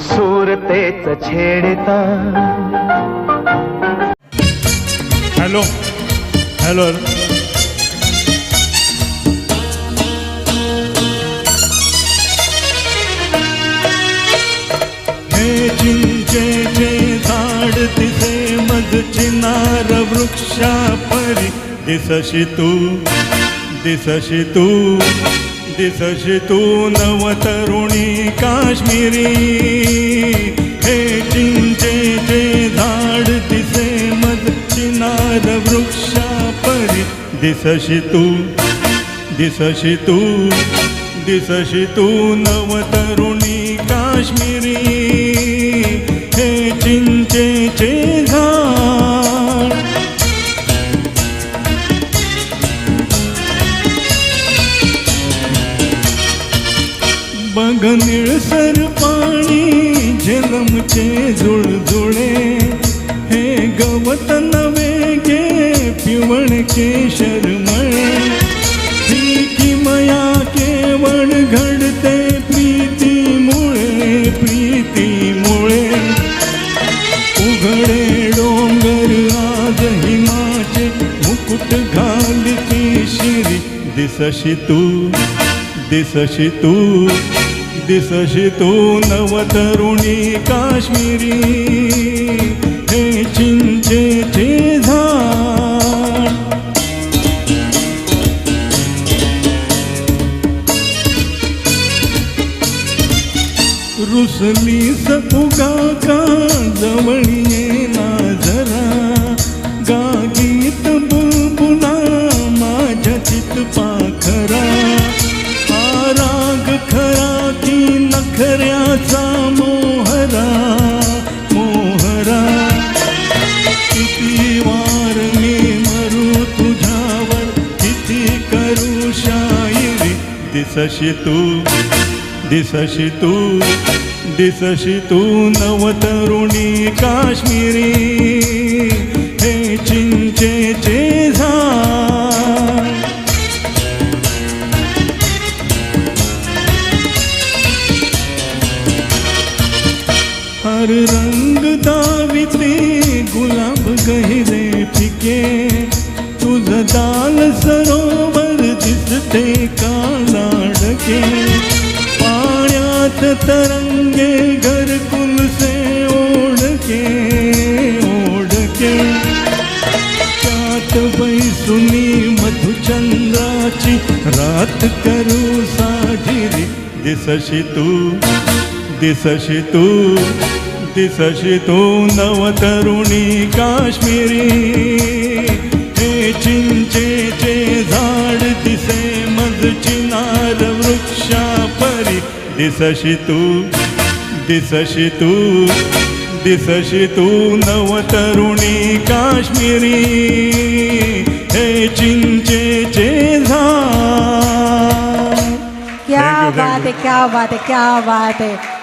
सूरतेच छेडता. Hello hello हे चिंचेचे झाड दिसे मज चिनार वृक्षा परी दिसशी तू दिसशी तू दिसशी तू नवतरुणी काश्मीरी. हे चिंचेचे झाड दिसे मज चिनार वृक्षा परी दिसशी तू दिसशी तू दिसशी तू नवतरुणी काश्मीरी. हे चिंचेचे झाड बघ निळसर पाणी झेलमचे जुळजुळे. हे गवत नवे गे पिवळ केशरमळ. ही किमया केवळ घडते प्रीतीमुळे प्रीतीमुळे. उघडे डोंगर आज हिमाचे मुकुट घालती शिरी दिसशी तू दिसशी तू दिसशी तू नवतरुणी काश्मीरी. हे चिंचेचे झाड रुसलीस उगा का जवळ येना जरा. गागीत बुलबुला माझ्या चित पाखरा. हा राग खरा की नखऱ्याचा मोहरा मोहरा. किती वार मी मरू तुझ्यावर किती करू शायरी दिसशी तू दिसशी तू दिसशी तू नवतरुणी काश्मीरी. हे चिंचेचे झाड हर रंग दाविते गुलाब गहिरे फिके. तुझ दाल सरोवर दिसते कालाडके. पाण्यात तरंगे घरकुल से ओढके ओढके. त्यात बैसुनी मधुचंद्राची रात करू साजिरी दिसशी तू दिसशी तू दिसशी तू नवतरुणी काश्मीरी. हे चिंचेचे झाड दिसे मज चिनार वृक्षा परी दिसशी तू दिसशी तू दिसशी तू नवतरुणी काश्मीरी. हे चिंचेचे झाड. क्या बात है क्या बात है क्या बात है.